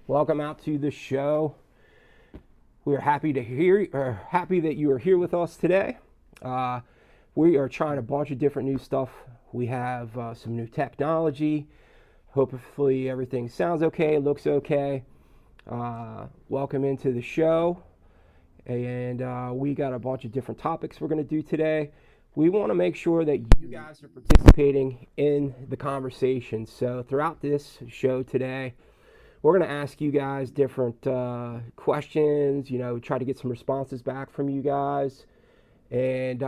Welcome out to the show. We're happy that you are here with us today. We are trying a bunch of different new stuff. We have some new technology. Hopefully everything sounds okay, looks okay. Welcome into the show. And we got a bunch of different topics we're going to do today. We want to make sure that you guys are participating in the conversation. So throughout this show today, we're going to ask you guys different questions, try to get some responses back from you guys. And,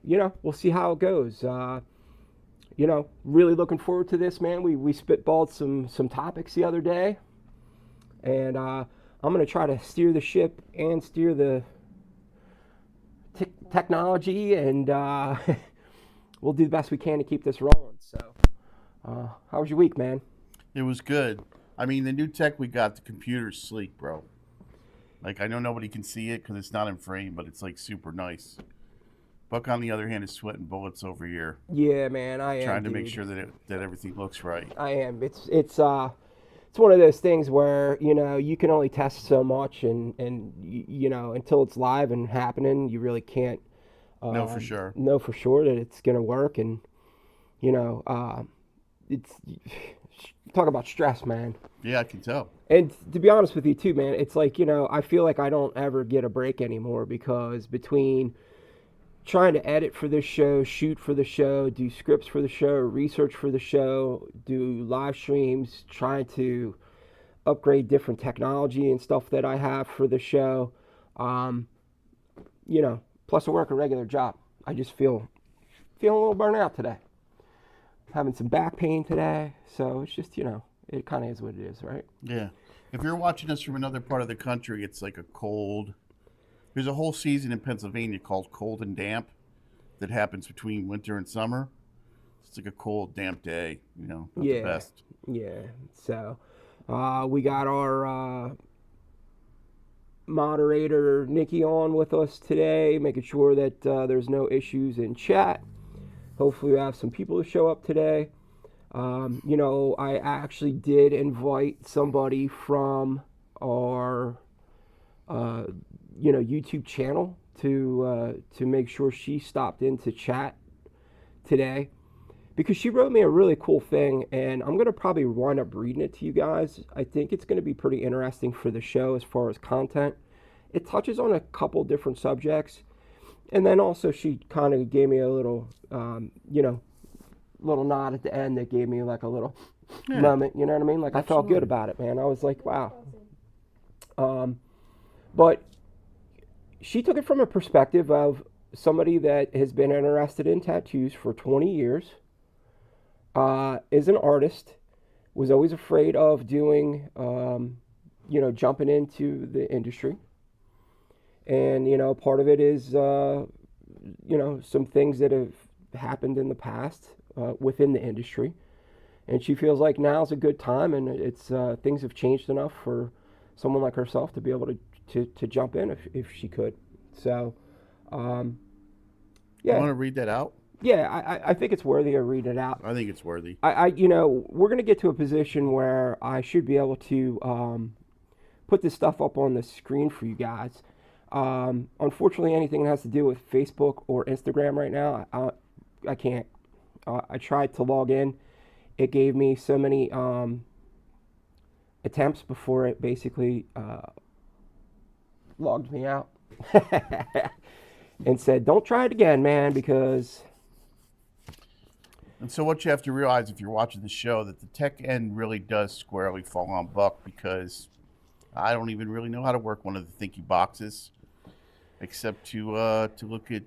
we'll see how it goes. Really looking forward to this, man. We spitballed some topics the other day. And I'm going to try to steer the ship and steer the technology, and we'll do the best we can to keep this rolling. So, how was your week, man? It was good. I mean, the new tech we got, the computer's sleek, bro. Like, I know nobody can see it because it's not in frame, but it's, like, super nice. Buck, on the other hand, is sweating bullets over here. Yeah, man, I am trying to make sure that everything looks right. I am. It's one of those things where, you can only test so much, and until it's live and happening, you really can't know for sure that it's going to work. And, it's talk about stress, man. Yeah, I can tell. And to be honest with you too, man, it's like, I feel like I don't ever get a break anymore, because between trying to edit for this show, shoot for the show, do scripts for the show, research for the show, do live streams, trying to upgrade different technology and stuff that I have for the show, plus I work a regular job. I just feeling a little burnt out today. Having some back pain today, so it's just, it kind of is what it is, right? Yeah. If you're watching us from another part of the country, it's like a cold. There's a whole season in Pennsylvania called cold and damp that happens between winter and summer. It's like a cold, damp day, not the best. Yeah. So we got our moderator, Nikki, on with us today, making sure that there's no issues in chat. Hopefully we have some people to show up today. I actually did invite somebody from our YouTube channel to make sure she stopped in to chat today, because she wrote me a really cool thing, and I'm going to probably wind up reading it to you guys. I think it's going to be pretty interesting for the show as far as content. It touches on a couple different subjects, and then also she kind of gave me a little little nod at the end that gave me like a little moment, you know what I mean? Like, absolutely. I felt good about it, man. I was like, wow. But she took it from a perspective of somebody that has been interested in tattoos for 20 years, is an artist, was always afraid of doing, jumping into the industry. And, part of it is, some things that have happened in the past within the industry. And she feels like now's a good time, and it's things have changed enough for someone like herself to be able to jump in if she could. So, yeah. You want to read that out? Yeah, I think it's worthy of reading it out. I think it's worthy. We're going to get to a position where I should be able to put this stuff up on the screen for you guys. Unfortunately, anything that has to do with Facebook or Instagram right now, I can't. I tried to log in. It gave me so many attempts before it basically logged me out and said, don't try it again, man, because... And so what you have to realize if you're watching the show, that the tech end really does squarely fall on Buck, because I don't even really know how to work one of the thinky boxes, except to look at,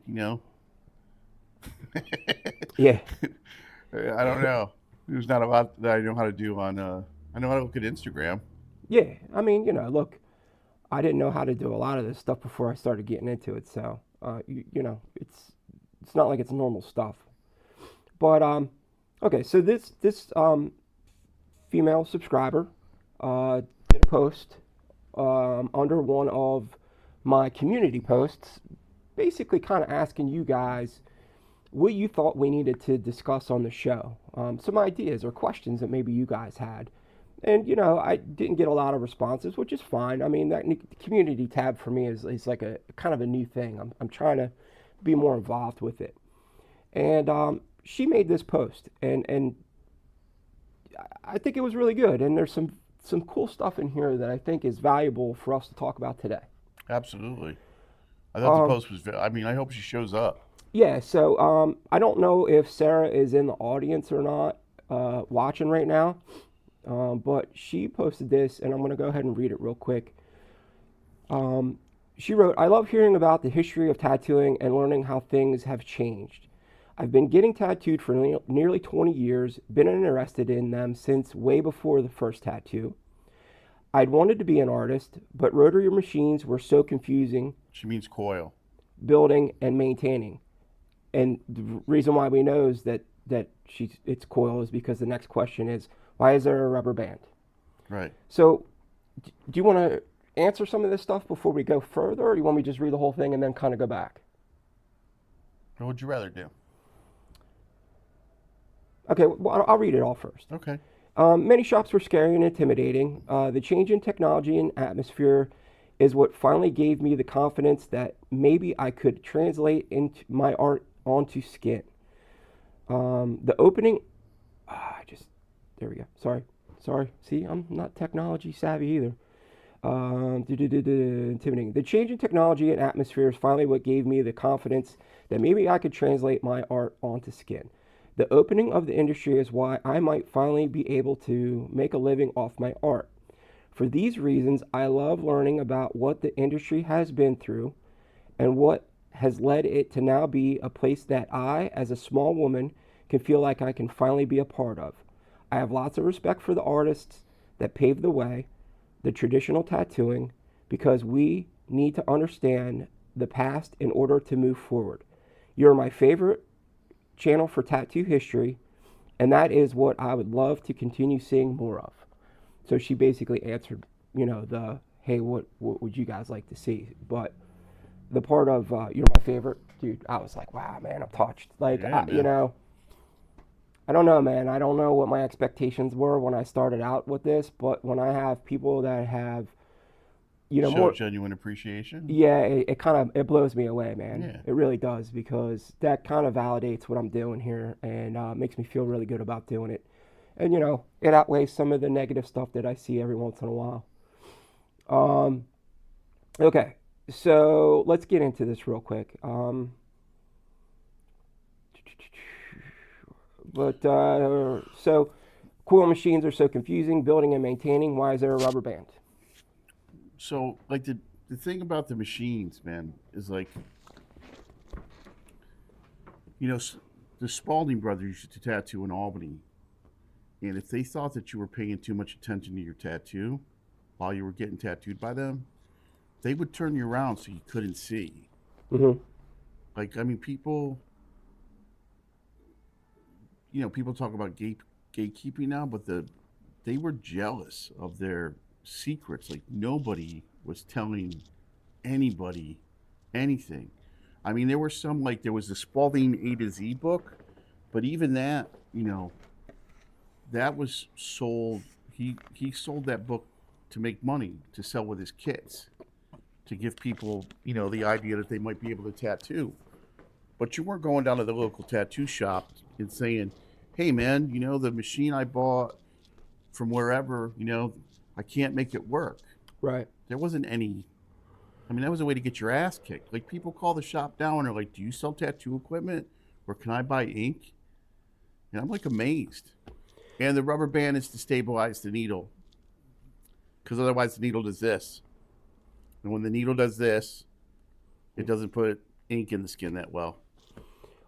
Yeah. I don't know. There's not a lot that I know how to do on, I know how to look at Instagram. Yeah. I mean, look, I didn't know how to do a lot of this stuff before I started getting into it. So, it's not like it's normal stuff. But, okay. So this female subscriber, did a post, under one of my community posts, basically kind of asking you guys what you thought we needed to discuss on the show. Some ideas or questions that maybe you guys had. And you know, I didn't get a lot of responses, which is fine. I mean, that community tab for me is like a kind of a new thing. I'm trying to be more involved with it. And she made this post, and I think it was really good. And there's some cool stuff in here that I think is valuable for us to talk about today. Absolutely. I thought the post was. I mean, I hope she shows up. Yeah. So I don't know if Sarah is in the audience or not, watching right now. But she posted this, and I'm going to go ahead and read it real quick. She wrote, I love hearing about the history of tattooing and learning how things have changed. I've been getting tattooed for nearly 20 years, been interested in them since way before the first tattoo. I'd wanted to be an artist, but rotary machines were so confusing. She means coil. Building and maintaining. And the reason why we know is that it's coil is because the next question is, why is there a rubber band? Right. So, do you want to answer some of this stuff before we go further, or do you want me to just read the whole thing and then kind of go back? What would you rather do? Okay, well, I'll read it all first. Okay. Many shops were scary and intimidating. The change in technology and atmosphere is what finally gave me the confidence that maybe I could translate into my art onto skin. The opening, there we go. Sorry. See, I'm not technology savvy either. Intimidating. The change in technology and atmosphere is finally what gave me the confidence that maybe I could translate my art onto skin. The opening of the industry is why I might finally be able to make a living off my art. For these reasons, I love learning about what the industry has been through and what has led it to now be a place that I, as a small woman, can feel like I can finally be a part of. I have lots of respect for the artists that paved the way, the traditional tattooing, because we need to understand the past in order to move forward. You're my favorite channel for tattoo history, and that is what I would love to continue seeing more of. So she basically answered, hey, what would you guys like to see? But the part of you're my favorite, dude, I was like, wow, man, I'm touched. Like, Yeah, I don't know, man. I don't know what my expectations were when I started out with this, but when I have people that have, show more genuine appreciation. Yeah, it blows me away, man. Yeah. It really does, because that kind of validates what I'm doing here, and makes me feel really good about doing it. And it outweighs some of the negative stuff that I see every once in a while. Okay, so let's get into this real quick. So coil machines are so confusing, building and maintaining. Why is there a rubber band? So, like, the thing about the machines, man, is like, the Spalding brothers used to tattoo in Albany. And if they thought that you were paying too much attention to your tattoo while you were getting tattooed by them, they would turn you around so you couldn't see. Mm-hmm. Like, I mean, people talk about gatekeeping now, but they were jealous of their secrets. Like, nobody was telling anybody anything. I mean, there were some, like, there was the Spalding A to Z book, but even that, that was sold. He sold that book to make money, to sell with his kits, to give people, the idea that they might be able to tattoo. But you weren't going down to the local tattoo shop and saying, hey, man, the machine I bought from wherever, I can't make it work. Right. There wasn't any. I mean, that was a way to get your ass kicked. Like, people call the shop down and are like, do you sell tattoo equipment? Or can I buy ink? And I'm like amazed. And the rubber band is to stabilize the needle, because otherwise the needle does this. And when the needle does this, it doesn't put ink in the skin that well.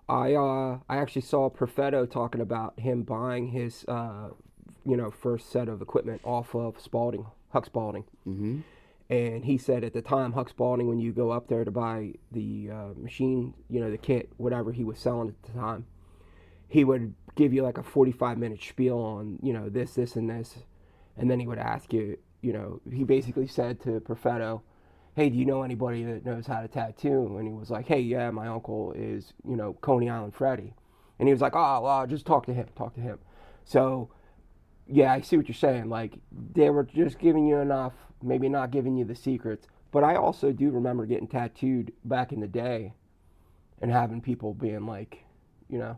I actually saw Perfetto talking about him buying his first set of equipment off of Huck Spalding. Mm-hmm. And he said at the time, Huck Spalding, when you go up there to buy the machine, the kit, whatever he was selling at the time, he would give you like a 45-minute spiel on, this, and this. And then he would ask you, he basically said to Perfetto, hey, do you know anybody that knows how to tattoo? And he was like, hey, yeah, my uncle is, Coney Island Freddy. And he was like, oh, well, just talk to him. So Yeah, I see what you're saying. Like they were just giving you enough, maybe not giving you the secrets. But I also do remember getting tattooed back in the day and having people being like, you know,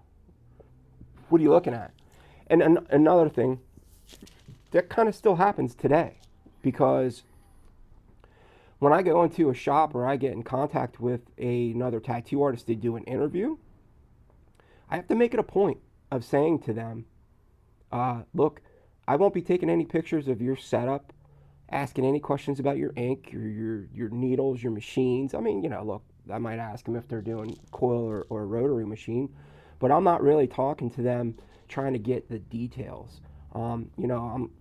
what are you looking at? And another thing, that kind of still happens today because when I go into a shop or I get in contact with another tattoo artist to do an interview, I have to make it a point of saying to them, look, I won't be taking any pictures of your setup, asking any questions about your ink, your needles, your machines. I mean, look, I might ask them if they're doing coil or a rotary machine, but I'm not really talking to them trying to get the details. I'm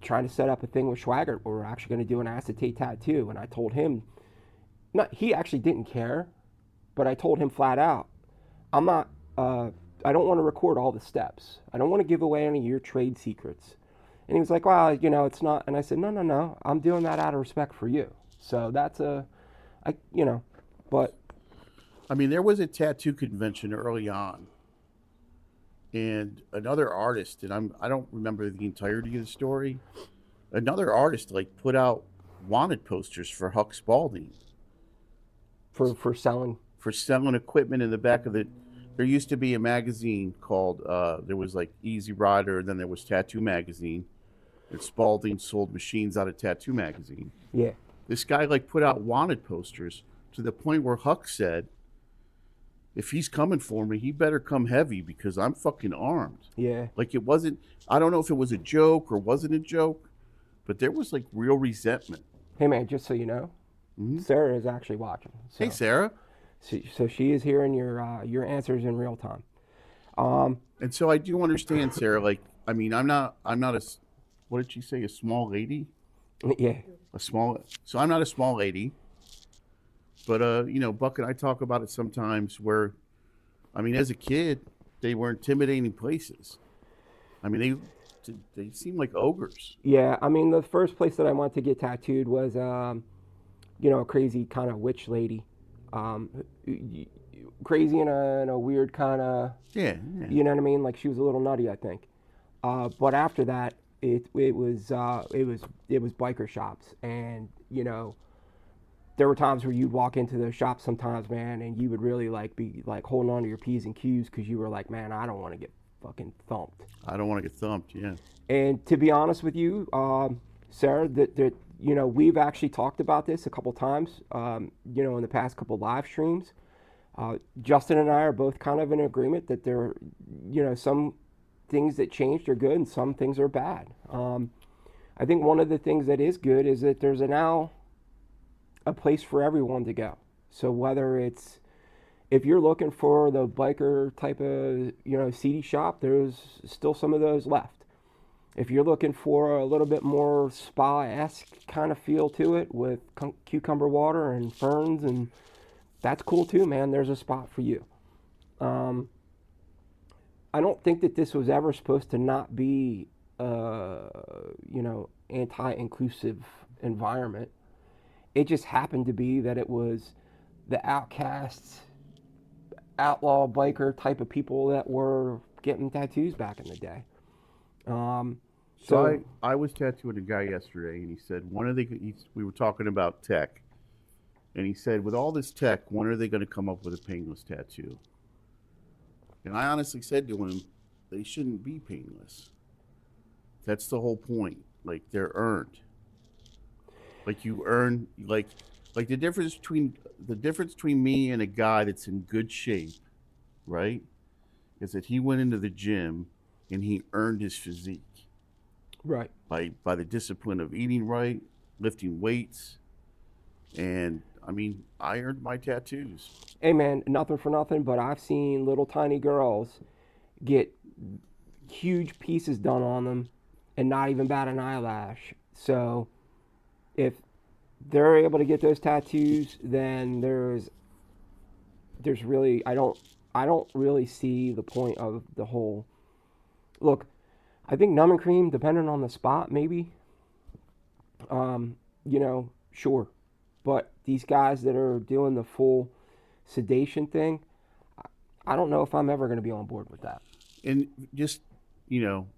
trying to set up a thing with Schwaggart where we're actually going to do an acetate tattoo, and I told him, not he actually didn't care, but I told him flat out, I'm not. I don't want to record all the steps. I don't want to give away any of your trade secrets. And he was like, well, it's not. And I said, no. I'm doing that out of respect for you. So that's but. I mean, there was a tattoo convention early on, and another artist, and I don't remember the entirety of the story. Another artist like put out wanted posters for Huck Spalding For selling equipment in the back of the. There used to be a magazine called there was like Easy Rider, and then there was Tattoo Magazine. And Spalding sold machines out of Tattoo Magazine. Yeah. This guy like put out wanted posters to the point where Huck said, if he's coming for me, he better come heavy because I'm fucking armed. Yeah. Like it wasn't, I don't know if it was a joke or wasn't a joke, but there was like real resentment. Hey man, just so you know, Sarah is actually watching. So, hey Sarah. So she is hearing your answers in real time. And so I do understand, Sarah. Like, I mean, I'm not a, what did she say? A small lady? Yeah. So I'm not a small lady. But, Buck and I talk about it sometimes where, I mean, as a kid, they were intimidating places. I mean, they seem like ogres. Yeah, I mean, the first place that I went to get tattooed was, a crazy kind of witch lady. Crazy in a weird kind of, yeah. You know what I mean? Like she was a little nutty, I think. But after that, it was biker shops, and there were times where you'd walk into those shops sometimes, man, and you would really be holding on to your P's and Q's because you were like, man, I don't want to get fucking thumped. I don't want to get thumped, yeah. And to be honest with you, Sarah, that we've actually talked about this a couple times, in the past couple live streams. Justin and I are both kind of in agreement that there, some things that changed are good and some things are bad. I think one of the things that is good is that there's now a place for everyone to go. So whether it's, if you're looking for the biker type of, seedy shop, there's still some of those left. If you're looking for a little bit more spa-esque kind of feel to it with cucumber water and ferns, and that's cool too, man. There's a spot for you. I don't think that this was ever supposed to not be, anti-inclusive environment. It just happened to be that it was the outcasts, outlaw biker type of people that were getting tattoos back in the day. So I was tattooing a guy yesterday, and he said, we were talking about tech, and he said, with all this tech, when are they going to come up with a painless tattoo? And I honestly said to him, they shouldn't be painless. That's the whole point. Like, they're earned. Like you earn, like the difference between me and a guy that's in good shape, right, is that he went into the gym and he earned his physique, right, by the discipline of eating right, lifting weights, and I mean, I earned my tattoos. Hey man, nothing for nothing, but I've seen little tiny girls get huge pieces done on them and not even bat an eyelash. So if they're able to get those tattoos, then there's really, I don't really see the point of the whole. Look, I think numbing cream, depending on the spot, maybe, sure. But these guys that are doing the full sedation thing, I don't know if I'm ever going to be on board with that. And just,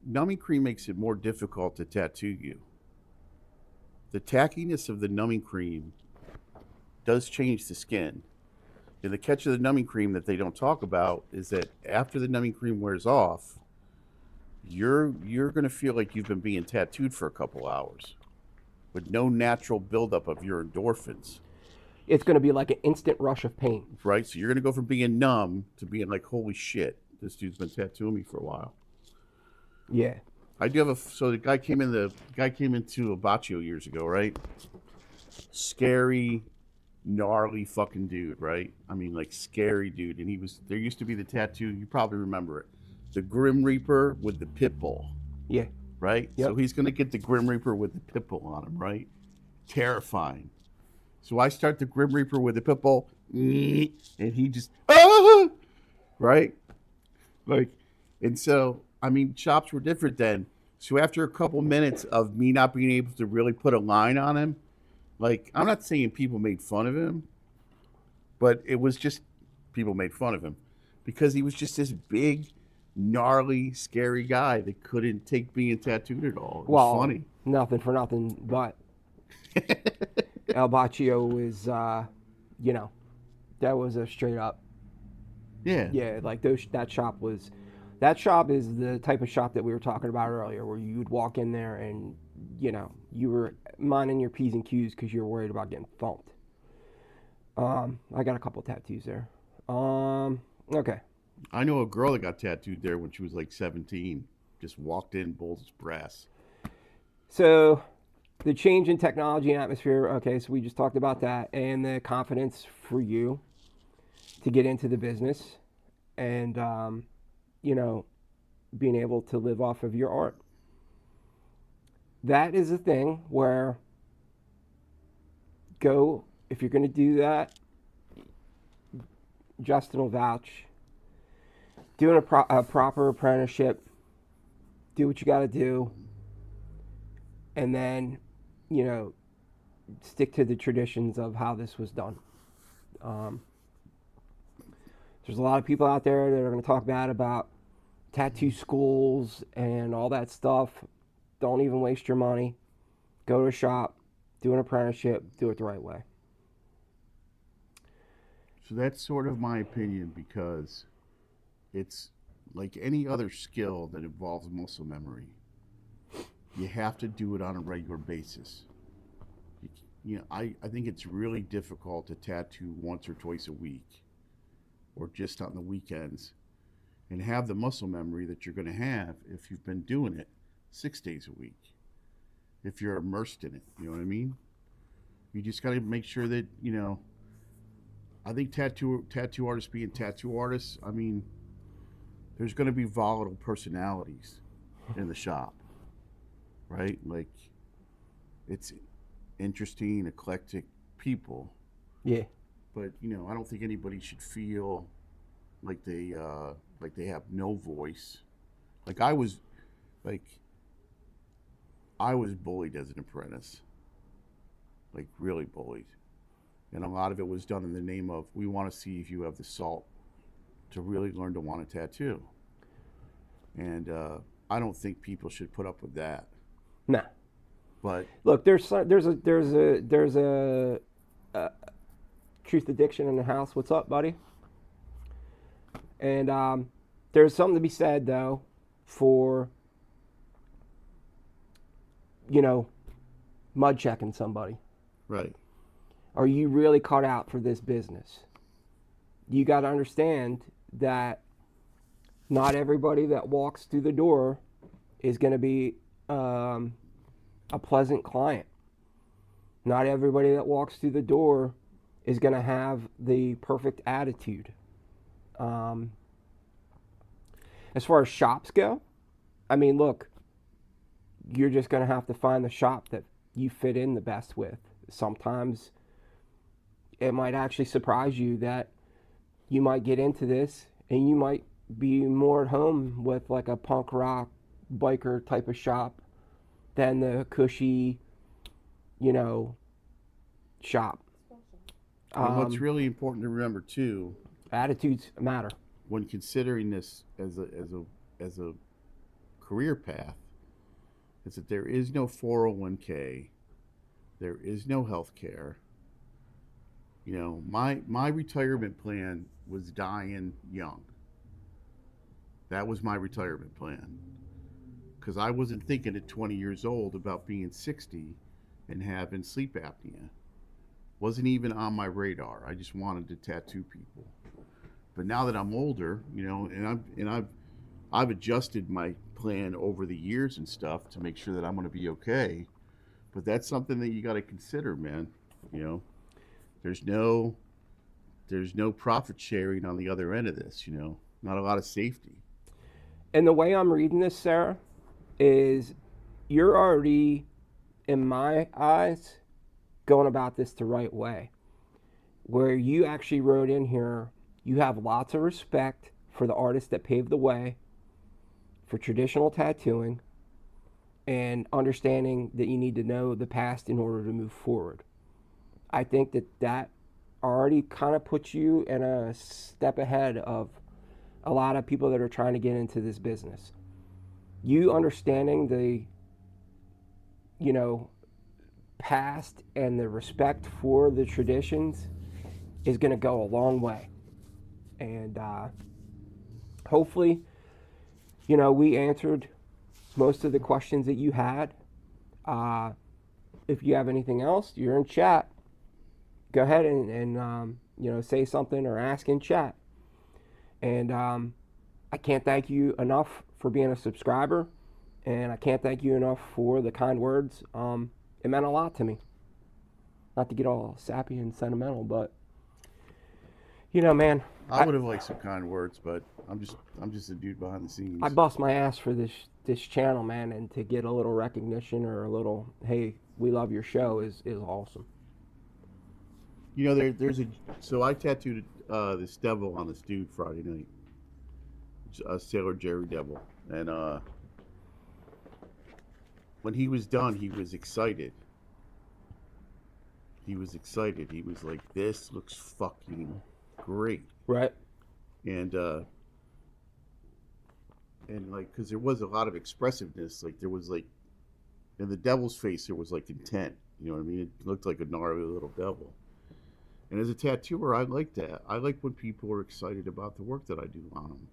numbing cream makes it more difficult to tattoo you. The tackiness of the numbing cream does change the skin. And the catch of the numbing cream that they don't talk about is that after the numbing cream wears off, you're going to feel like you've been being tattooed for a couple hours with no natural buildup of your endorphins. It's going to be like an instant rush of pain. Right? So you're going to go from being numb to being like, holy shit, this dude's been tattooing me for a while. Yeah. I do have so the guy came into Abaccio years ago, right? Scary, gnarly fucking dude, right? I mean, like, scary dude. And there used to be the tattoo, you probably remember it, the Grim Reaper with the pit bull. Yeah. Right? Yep. So he's going to get the Grim Reaper with the pit bull on him, right? Terrifying. So I start the Grim Reaper with the pit bull, and he just, right? Like, and so, I mean, chops were different then. So after a couple minutes of me not being able to really put a line on him, like, I'm not saying people made fun of him, but it was just people made fun of him because he was just this big, gnarly, scary guy that couldn't take being tattooed at all. It was funny. Nothing for nothing, but El Baccio is, that was a straight up. Yeah. Yeah, like that shop is the type of shop that we were talking about earlier, where you would walk in there and, you were minding your P's and Q's because you were worried about getting thumped. I got a couple tattoos there. Okay. I know a girl that got tattooed there when she was like 17. Just walked in, bulls brass. So, the change in technology and atmosphere, okay, so we just talked about that, and the confidence for you to get into the business and, being able to live off of your art. That is a thing where if you're going to do that, Justin will vouch. Doing a proper apprenticeship, do what you got to do, and then, stick to the traditions of how this was done. There's a lot of people out there that are going to talk bad about tattoo schools and all that stuff. Don't even waste your money. Go to a shop, do an apprenticeship, do it the right way. So that's sort of my opinion, because it's like any other skill that involves muscle memory. You have to do it on a regular basis. I think it's really difficult to tattoo once or twice a week or just on the weekends and have the muscle memory that you're going to have if you've been doing it 6 days a week, if you're immersed in it. You know what I mean? You just got to make sure that, I think tattoo artists being tattoo artists, I mean, there's going to be volatile personalities in the shop, right? Like, it's interesting, eclectic people. Yeah. But, I don't think anybody should feel like they have no voice. Like, I was bullied as an apprentice. Like, really bullied. And a lot of it was done in the name of, we want to see if you have the salt to really learn to want to tattoo. And I don't think people should put up with that. Nah. But look, there's a truth addiction in the house. What's up, buddy? And there's something to be said, though, for mud checking somebody. Right. Are you really cut out for this business? You got to understand that not everybody that walks through the door is going to be a pleasant client. Not everybody that walks through the door is going to have the perfect attitude. As far as shops go, I mean, look, you're just going to have to find the shop that you fit in the best with. Sometimes it might actually surprise you that you might get into this and you might be more at home with like a punk rock biker type of shop than the cushy, shop. And what's really important to remember too, attitudes matter when considering this as a career path is that there is no 401k, there is no health care. You know, my retirement plan was dying young. That was my retirement plan. Because I wasn't thinking at 20 years old about being 60 and having sleep apnea. Wasn't even on my radar. I just wanted to tattoo people. But now that I'm older, you know, and I've adjusted my plan over the years and stuff to make sure that I'm going to be okay. But that's something that you got to consider, man. You know, there's no profit sharing on the other end of this. You know, not a lot of safety. And the way I'm reading this, Sarah, is you're already, in my eyes, going about this the right way. Where you actually wrote in here, you have lots of respect for the artists that paved the way for traditional tattooing, and understanding that you need to know the past in order to move forward. I think that already kind of puts you in a step ahead of a lot of people that are trying to get into this business. You understanding the, you know, past and the respect for the traditions is going to go a long way. And hopefully, you know, we answered most of the questions that you had. If you have anything else, you're in chat. Go ahead and you know, say something or ask in chat. And I can't thank you enough for being a subscriber, and I can't thank you enough for the kind words. It meant a lot to me. Not to get all sappy and sentimental, but you know, man, I would have liked some kind words, but I'm just a dude behind the scenes. I bust my ass for this channel, man, and to get a little recognition or a little, hey, we love your show is awesome. You know, there's so I tattooed this devil on this dude Friday night, Sailor Jerry Devil, and when he was done, he was excited. He was excited. He was like, "This looks fucking great." Right. And like, because there was a lot of expressiveness, like there was like, in the devil's face there was like intent. You know what I mean? It looked like a gnarly little devil. And as a tattooer, I like that. I like when people are excited about the work that I do on them.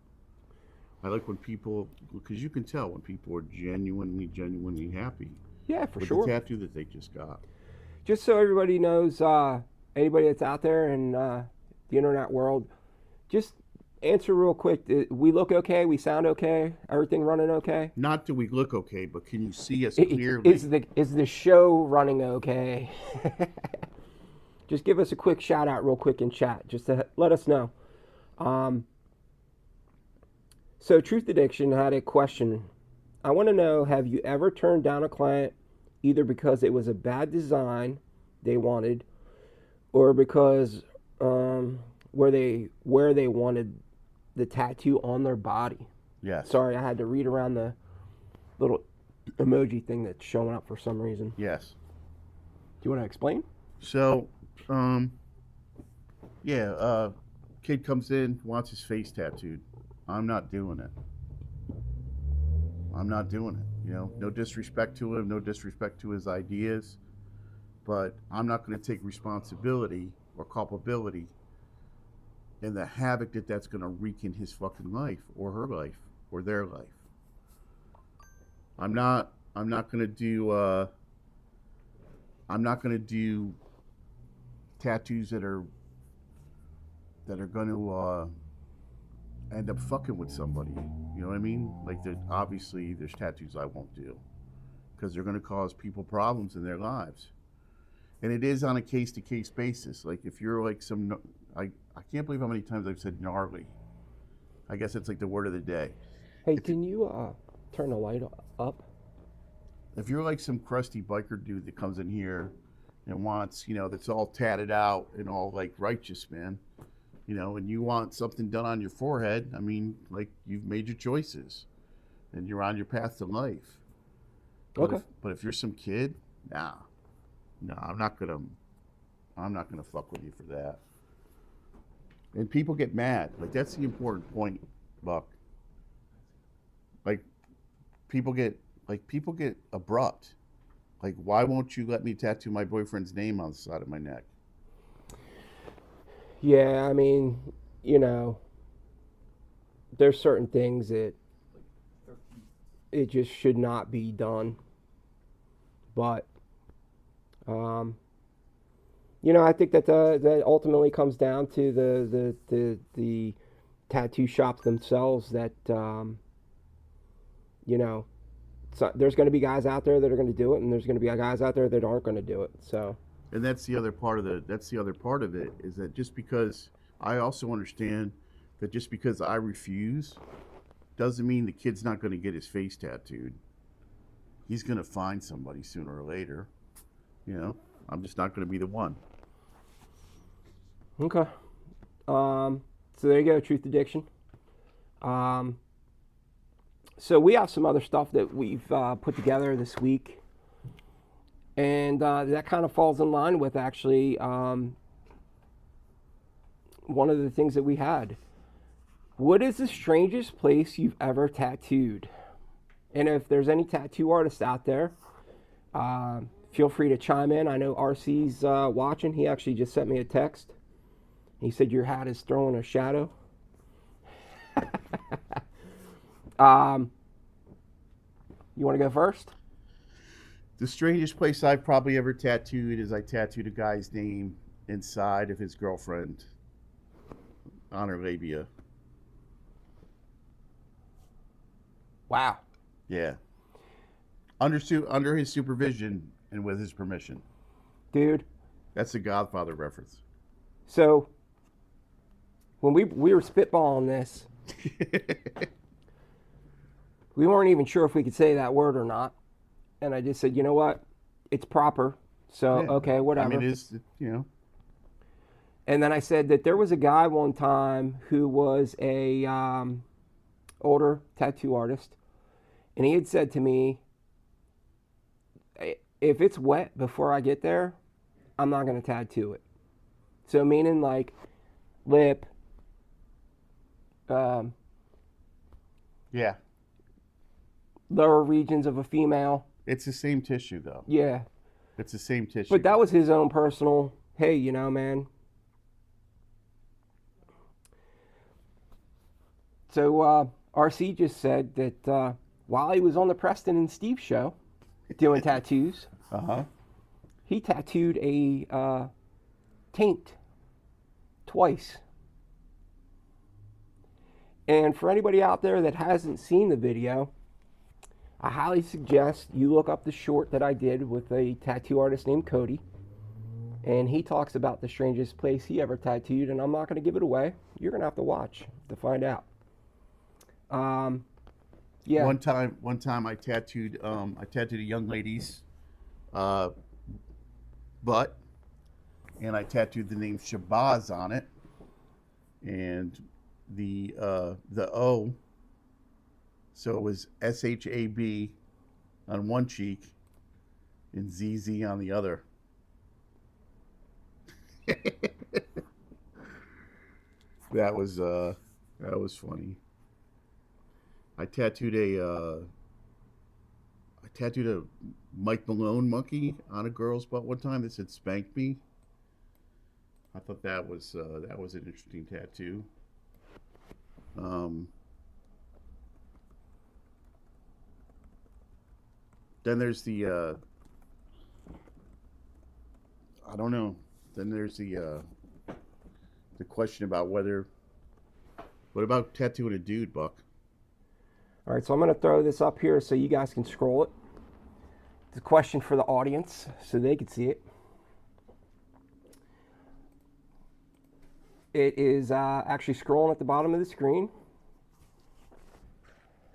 I like when people, because you can tell when people are genuinely happy. Yeah, for with sure. the tattoo that they just got. Just so everybody knows, anybody that's out there in the internet world, just answer real quick. We look okay? We sound okay? Everything running okay? Not do we look okay, but can you see us clearly? Is the show running okay? Just give us a quick shout out real quick in chat, just to let us know. So Truth Addiction had a question. I want to know, have you ever turned down a client either because it was a bad design they wanted, or because where they wanted the tattoo on their body? Yes. Sorry, I had to read around the little emoji thing that's showing up for some reason. Yes. Do you want to explain? So, kid comes in, wants his face tattooed. I'm not doing it. I'm not doing it. You know, no disrespect to him, no disrespect to his ideas, but I'm not going to take responsibility or culpability in the havoc that's going to wreak in his fucking life or her life or their life. I'm not going to do tattoos that are going to end up fucking with somebody. You know what I mean? Like, obviously there's tattoos I won't do because they're going to cause people problems in their lives, and it is on a case-to-case basis. Like, if you're like I can't believe how many times I've said gnarly. I guess it's like the word of the day. Hey, can you turn the light up? If you're like some crusty biker dude that comes in here and wants, you know, that's all tatted out and all like righteous, man, you know, and you want something done on your forehead, I mean, like, you've made your choices and you're on your path to life. Okay. But if you're some kid, no, I'm not gonna fuck with you for that. And people get mad. Like, that's the important point, Buck. Like, people get abrupt. Like, why won't you let me tattoo my boyfriend's name on the side of my neck? Yeah, I mean, you know, there's certain things that it just should not be done. But, you know, I think that that ultimately comes down to the tattoo shops themselves. That you know, so there's going to be guys out there that are going to do it, and there's going to be guys out there that aren't going to do it. So, And that's the other part of it is that just because I also understand that just because I refuse doesn't mean the kid's not going to get his face tattooed. He's going to find somebody sooner or later. You know, I'm just not going to be the one. okay. So there you go, Truth Addiction. So we have some other stuff that we've put together this week, and that kind of falls in line with actually one of the things that we had. What is the strangest place you've ever tattooed? And if there's any tattoo artists out there, feel free to chime in. I know RC's watching. He actually just sent me a text. He said your hat is throwing a shadow. You want to go first? The strangest place I've probably ever tattooed is I tattooed a guy's name inside of his girlfriend on her labia. Wow. Yeah. Under his supervision and with his permission. Dude. That's a Godfather reference. So, when we were spitballing this, we weren't even sure if we could say that word or not. And I just said, you know what? It's proper. So, Yeah. okay, whatever. I mean, it is, you know. And then I said that there was a guy one time who was a older tattoo artist. And he had said to me, if it's wet before I get there, I'm not going to tattoo it. So meaning like lip, Yeah. lower regions of a female. It's the same tissue, though. Yeah. It's the same tissue. But that was his own personal, hey, you know, man. So RC just said that while he was on the Preston and Steve show doing tattoos, he tattooed a taint twice. And for anybody out there that hasn't seen the video, I highly suggest you look up the short that I did with a tattoo artist named Cody. And he talks about the strangest place he ever tattooed, and I'm not going to give it away. You're going to have to watch to find out. Yeah. One time I tattooed a young lady's butt, and I tattooed the name Shabazz on it, and the O, so it was SHAB on one cheek and ZZ on the other. That was funny. I tattooed a Mike Malone monkey on a girl's butt one time that said "spank me." I thought that was an interesting tattoo. Then there's the I don't know. Then there's the question about what about tattooing a dude, Buck? All right, so I'm going to throw this up here so you guys can scroll it. It's a question for the audience so they can see it. It is actually scrolling at the bottom of the screen.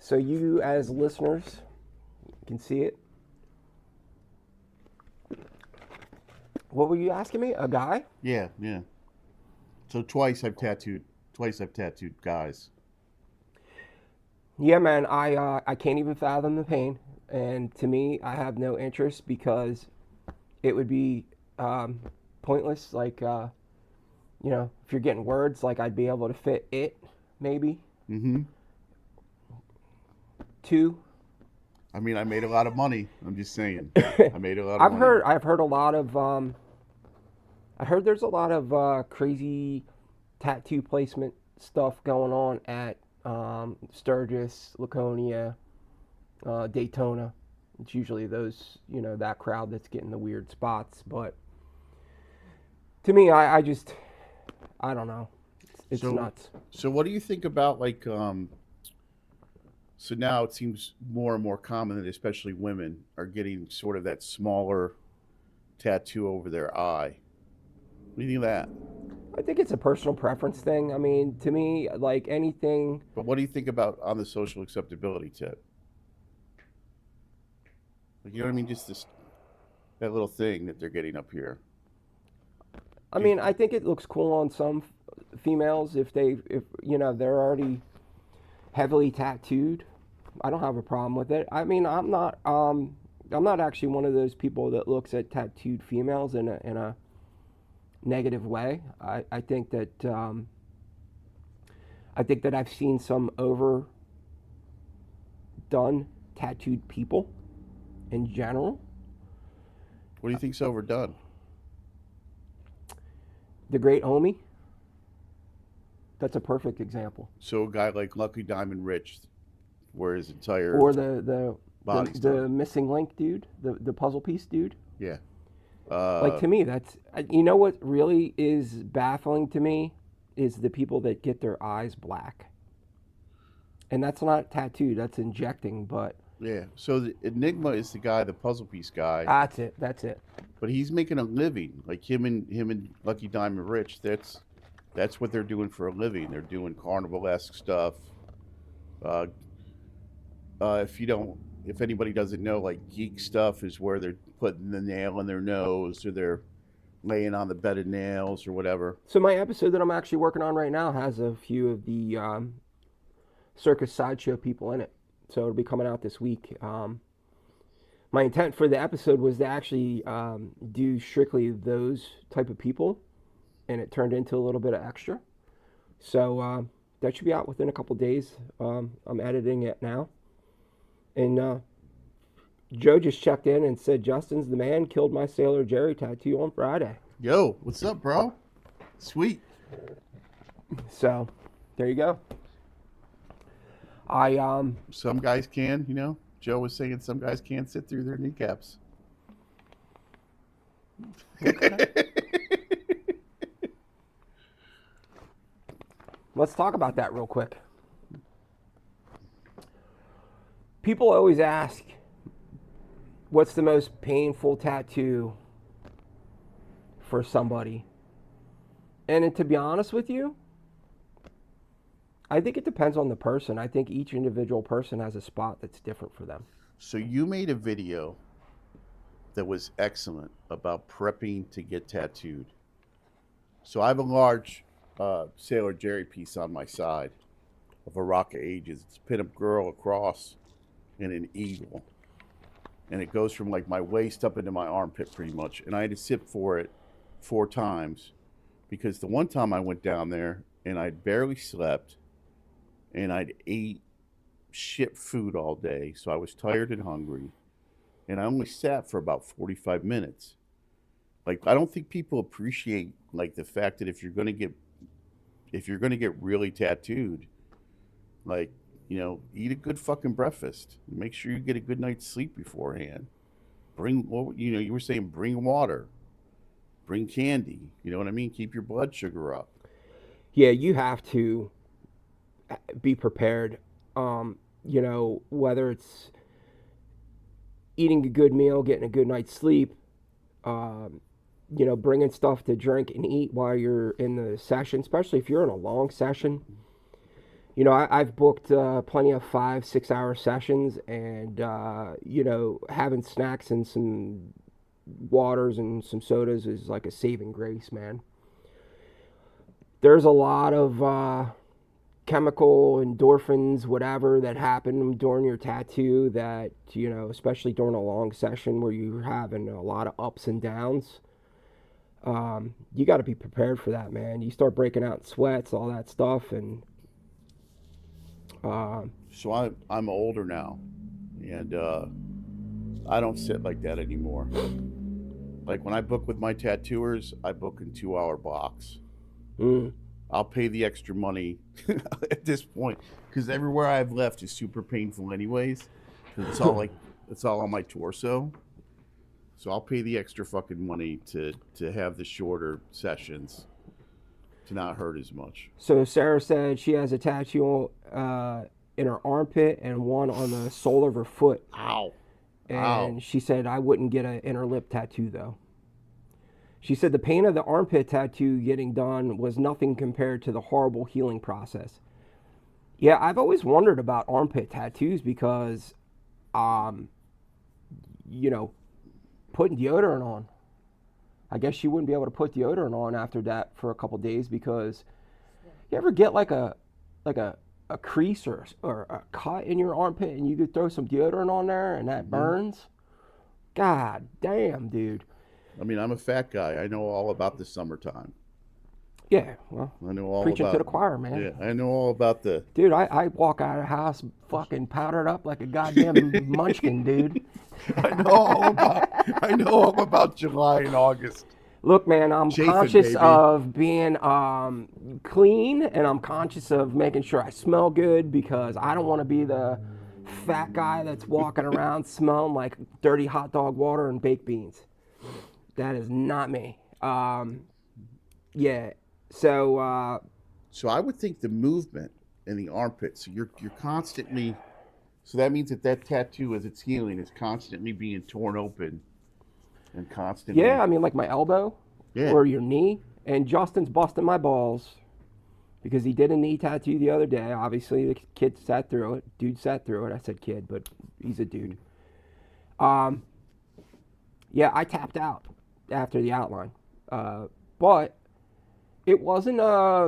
So you as listeners can see it. What were you asking me? A guy? Yeah. So twice I've tattooed guys. Yeah, man, I can't even fathom the pain. And to me, I have no interest because it would be pointless. Like, you know, if you're getting words, like I'd be able to fit it, maybe. Mm-hmm. Two. I mean, I made a lot of money. I'm just saying. I made a lot of money. I've heard a lot of I heard there's a lot of crazy tattoo placement stuff going on at Sturgis, Laconia, Daytona. It's usually those, that crowd that's getting the weird spots. But to me, I just, I don't know. It's nuts. So what do you think about like, so now it seems more and more common that especially women are getting sort of that smaller tattoo over their eye. What do you think of that? I think it's a personal preference thing. I mean, to me, like anything. But what do you think about on the social acceptability tip? Like, you know what I mean? Just that little thing that they're getting up here. I mean, I think it looks cool on some females if they're already heavily tattooed. I don't have a problem with it. I mean, I'm not actually one of those people that looks at tattooed females in a negative way. I think that I've seen some overdone tattooed people in general. What do you think's overdone? The Great Homie. That's a perfect example. So a guy like Lucky Diamond Rich, where his entire or the missing link dude, the puzzle piece dude. Yeah. Like, to me, that's, what really is baffling to me is the people that get their eyes black. And that's not tattooed, that's injecting, but. Yeah. So the Enigma is the guy, the puzzle piece guy. That's it. But he's making a living. Like him and Lucky Diamond Rich, that's what they're doing for a living. They're doing carnival-esque stuff. If anybody doesn't know, like geek stuff is where they're putting the nail in their nose or they're laying on the bed of nails or whatever. So my episode that I'm actually working on right now has a few of the circus sideshow people in it. So it'll be coming out this week. My intent for the episode was to actually do strictly those type of people, and it turned into a little bit of extra. So that should be out within a couple days. I'm editing it now. And Joe just checked in and said, Justin's the man, killed my Sailor Jerry tattoo on Friday. Yo, what's up, bro? Sweet. So, there you go. Some guys can, Joe was saying some guys can't sit through their kneecaps. Okay. Let's talk about that real quick. People always ask, what's the most painful tattoo for somebody? And to be honest with you, I think it depends on the person. I think each individual person has a spot that's different for them. So you made a video that was excellent about prepping to get tattooed. So I have a large Sailor Jerry piece on my side of a Rock of Ages. It's a pinup girl across and an eagle. And it goes from like my waist up into my armpit pretty much. And I had to sit for it 4 times because the one time I went down there and I'd barely slept and I'd ate shit food all day. So I was tired and hungry. And I only sat for about 45 minutes. Like, I don't think people appreciate like the fact that if you're going to get really tattooed, like, eat a good fucking breakfast. Make sure you get a good night's sleep beforehand. You were saying bring water, bring candy. You know what I mean? Keep your blood sugar up. Yeah, you have to be prepared. Whether it's eating a good meal, getting a good night's sleep, bringing stuff to drink and eat while you're in the session, especially if you're in a long session. I've booked plenty of 5-6 hour sessions, and having snacks and some waters and some sodas is like a saving grace, man. There's a lot of chemical endorphins, whatever, that happen during your tattoo that, especially during a long session where you're having a lot of ups and downs. You got to be prepared for that, man. You start breaking out in sweats, all that stuff, and so I'm older now, and I don't sit like that anymore. Like when I book with my tattooers, I book in 2 hour blocks. I'll pay the extra money at this point because everywhere I've left is super painful, anyways. Because it's all on my torso. So I'll pay the extra fucking money to have the shorter sessions to not hurt as much. So Sarah said she has a tattoo in her armpit and one on the sole of her foot. Ow. And she said I wouldn't get an inner lip tattoo though. She said the pain of the armpit tattoo getting done was nothing compared to the horrible healing process. Yeah, I've always wondered about armpit tattoos because, you know, putting deodorant on. I guess you wouldn't be able to put deodorant on after that for a couple days because you ever get like a crease or a cut in your armpit and you could throw some deodorant on there and that burns? God damn, dude. I mean, I'm a fat guy. I know all about the summertime. Yeah, well, I know all preaching about, to the choir, man. Yeah, I know all about the... Dude, I walk out of the house fucking powdered up like a goddamn munchkin, dude. I know all about July and August. Look, man, I'm Chafing, conscious baby. of being clean, and I'm conscious of making sure I smell good because I don't want to be the fat guy that's walking around smelling like dirty hot dog water and baked beans. That is not me. Yeah. So I would think the movement in the armpit. So you're constantly. So that means that tattoo, as it's healing, is constantly being torn open, and constantly. yeah, I mean, like my elbow or your knee. And Justin's busting my balls because he did a knee tattoo the other day. Obviously, the kid sat through it. Dude sat through it. I said kid, but he's a dude. Yeah, I tapped out after the outline. But it wasn't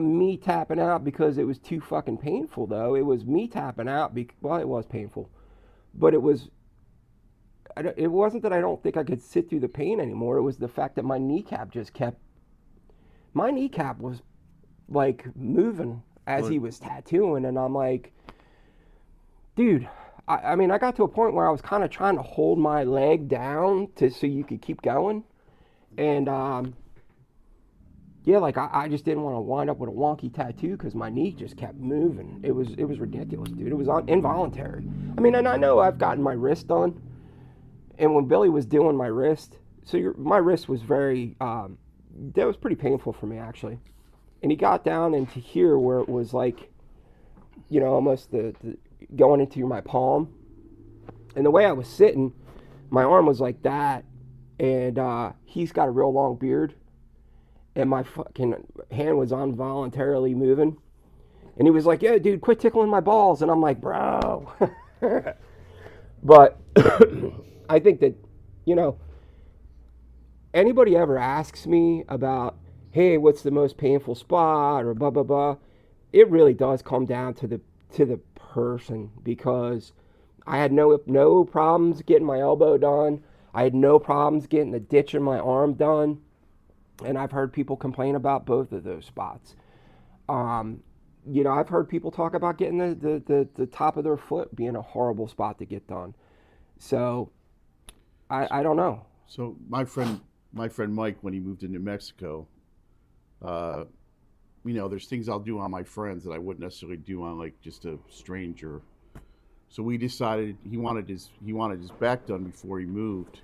me tapping out because it was too fucking painful, though. It was me tapping out well, it was painful. But it wasn't that I don't think I could sit through the pain anymore. It was the fact that my kneecap was like moving as he was tattooing, and I'm like, dude, I mean, I got to a point where I was kind of trying to hold my leg down so you could keep going. And, yeah, like I just didn't want to wind up with a wonky tattoo because my knee just kept moving. It was ridiculous, dude. It was involuntary. I mean, and I know I've gotten my wrist done. And when Billy was doing my wrist, my wrist was that was pretty painful for me, actually. And he got down into here where it was like, you know, almost the going into my palm. And the way I was sitting, my arm was like that. And he's got a real long beard. And my fucking hand was involuntarily moving. And he was like, yeah, dude, quit tickling my balls. And I'm like, bro. But I think that, you know, anybody ever asks me about, hey, what's the most painful spot or blah, blah, blah, it really does come down to the person, because I had no problems getting my elbow done. I had no problems getting the ditch in my arm done. And I've heard people complain about both of those spots. You know, I've heard people talk about getting the top of their foot being a horrible spot to get done. So I don't know. So my friend Mike, when he moved to New Mexico, you know, there's things I'll do on my friends that I wouldn't necessarily do on like just a stranger. So we decided he wanted his back done before he moved.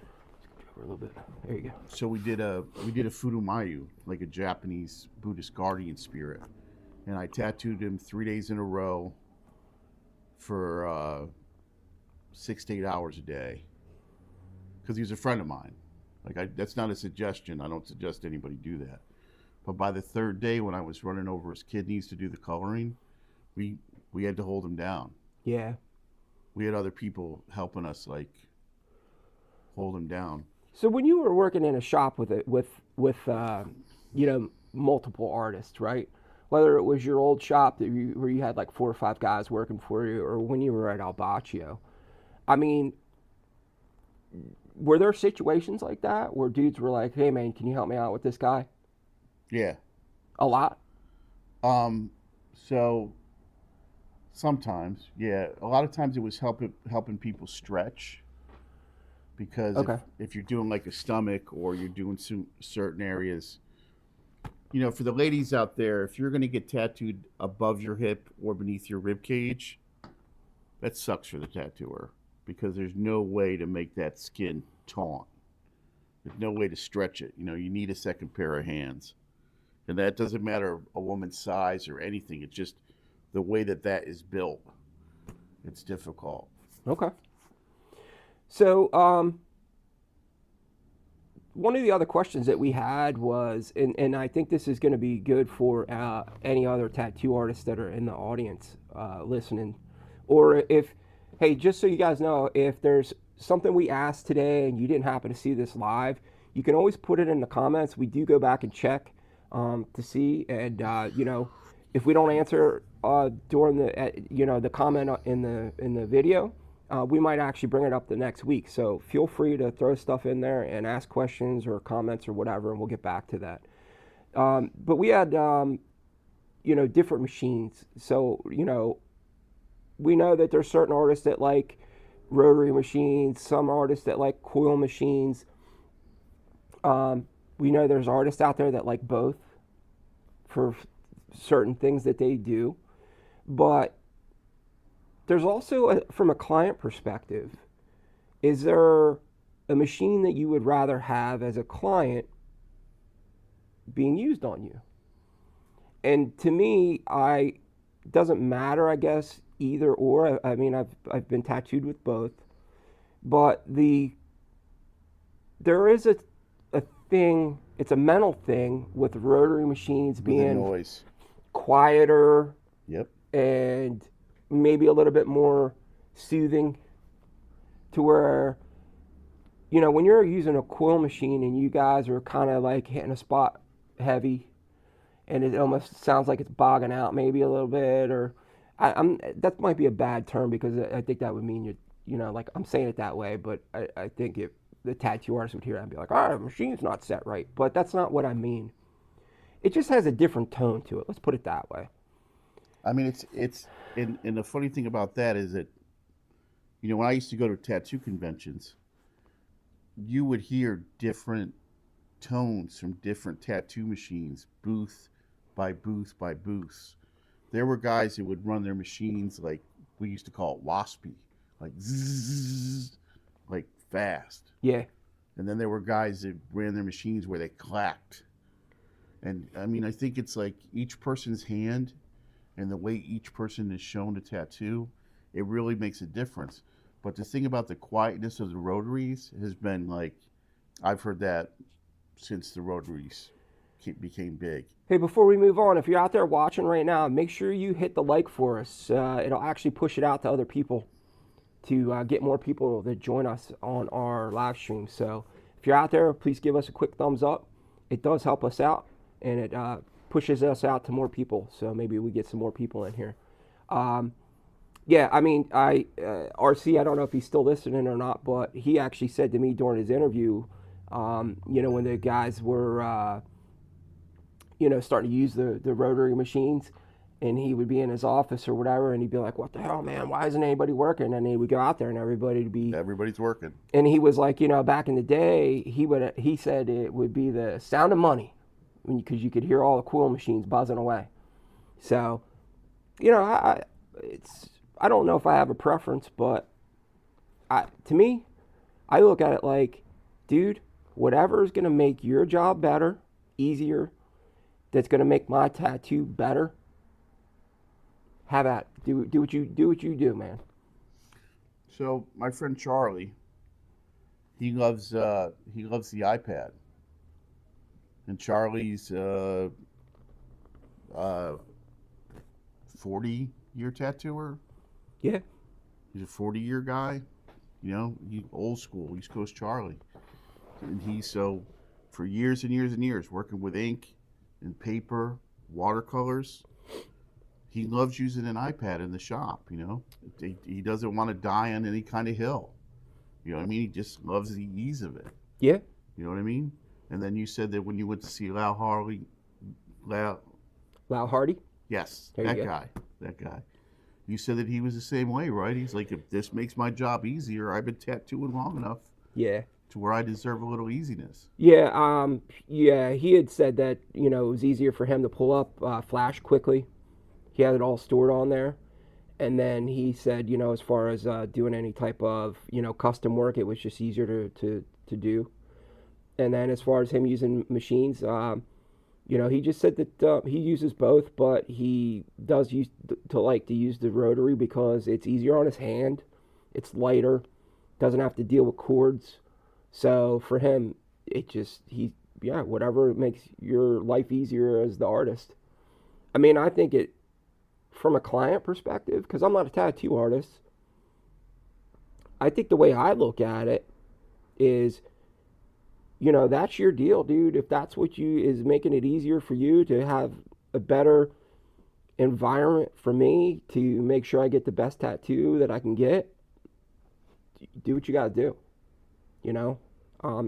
A little bit. There you go. So we did a furumayu, like a Japanese Buddhist guardian spirit, and I tattooed him 3 days in a row for 6 to 8 hours a day, because he was a friend of mine. Like that's not a suggestion. I don't suggest anybody do that. But by the third day, when I was running over his kidneys to do the coloring, we had to hold him down. Yeah. We had other people helping us, like, hold him down. So when you were working in a shop with you know, multiple artists, right? Whether it was your old shop where you had like 4 or 5 guys working for you, or when you were at Albaccio, I mean, were there situations like that where dudes were like, "Hey man, can you help me out with this guy?" Yeah. A lot. So Sometimes, yeah. A lot of times it was helping people stretch because Okay. if you're doing like a stomach or you're doing some certain areas, for the ladies out there, if you're going to get tattooed above your hip or beneath your rib cage, that sucks for the tattooer because there's no way to make that skin taut. There's no way to stretch it. You need a second pair of hands. And that doesn't matter a woman's size or anything. It's just the way that is built. It's difficult. Okay. So, one of the other questions that we had was, and I think this is going to be good for any other tattoo artists that are in the audience listening, or hey, just so you guys know, if there's something we asked today and you didn't happen to see this live, you can always put it in the comments. We do go back and check to see, and if we don't answer during the comment in the video, we might actually bring it up the next week. So feel free to throw stuff in there and ask questions or comments or whatever, and we'll get back to that. But we had different machines. So we know that there's certain artists that like rotary machines, some artists that like coil machines. We know there's artists out there that like both for certain things that they do. But there's also, from a client perspective, is there a machine that you would rather have as a client being used on you? And to me, it doesn't matter, I guess, either or. I mean, I've been tattooed with both, but there is a thing. It's a mental thing with rotary machines being noise, quieter. Yep. And maybe a little bit more soothing, to where when you're using a coil machine and you guys are kind of like hitting a spot heavy, and it almost sounds like it's bogging out maybe a little bit, or that might be a bad term, because I think that would mean like I'm saying it that way, but I think if the tattoo artist would hear that and be like, the machine's not set right. But that's not what I mean. It just has a different tone to it. Let's put it that way. I mean, and the funny thing about that is that, when I used to go to tattoo conventions, you would hear different tones from different tattoo machines, booth by booth by booth. There were guys that would run their machines like we used to call it waspy, like zzz, like fast. Yeah. And then there were guys that ran their machines where they clacked. And I mean, I think it's like each person's hand and the way each person is shown to tattoo, it really makes a difference. But the thing about the quietness of the rotaries has been like, I've heard that since the rotaries became big. Hey, before we move on, if you're out there watching right now, make sure you hit the like for us. It'll actually push it out to other people to get more people to join us on our live stream. So if you're out there, please give us a quick thumbs up. It does help us out, and it pushes us out to more people. So maybe we get some more people in here. Yeah, I mean, RC, I don't know if he's still listening or not, but he actually said to me during his interview, when the guys were, starting to use the rotary machines, and he would be in his office or whatever, and he'd be like, "What the hell, man? Why isn't anybody working?" And he would go out there, and everybody's working. And he was like, back in the day, he said it would be the sound of money, because you could hear all the coil machines buzzing away. So, I don't know if I have a preference, but to me, I look at it like, dude, whatever is going to make your job better, easier, that's going to make my tattoo better, have at it. Do what you do, man. So my friend Charlie, he loves the iPad, and Charlie's 40-year tattooer. Yeah. He's a 40-year guy. He's old school, East Coast Charlie. And for years and years and years, working with ink and paper, watercolors. He loves using an iPad in the shop, He doesn't want to die on any kind of hill. You know what I mean? He just loves the ease of it. Yeah. You know what I mean? And then you said that when you went to see Lal Hardy. Lal Hardy? Yes, That guy. You said that he was the same way, right? He's like, if this makes my job easier, I've been tattooing long enough Yeah. to where I deserve a little easiness. Yeah, he had said that, it was easier for him to pull up Flash quickly. He had it all stored on there. And then he said, as far as doing any type of, custom work, it was just easier to do. And then as far as him using machines, he just said that he uses both, but he does like to use the rotary because it's easier on his hand. It's lighter, doesn't have to deal with cords. So for him, whatever makes your life easier as the artist. I mean, I think it, from a client perspective, because I'm not a tattoo artist, I think the way I look at it is, that's your deal, dude. If that's what is making it easier for you to have a better environment for me to make sure I get the best tattoo that I can get, do what you got to do.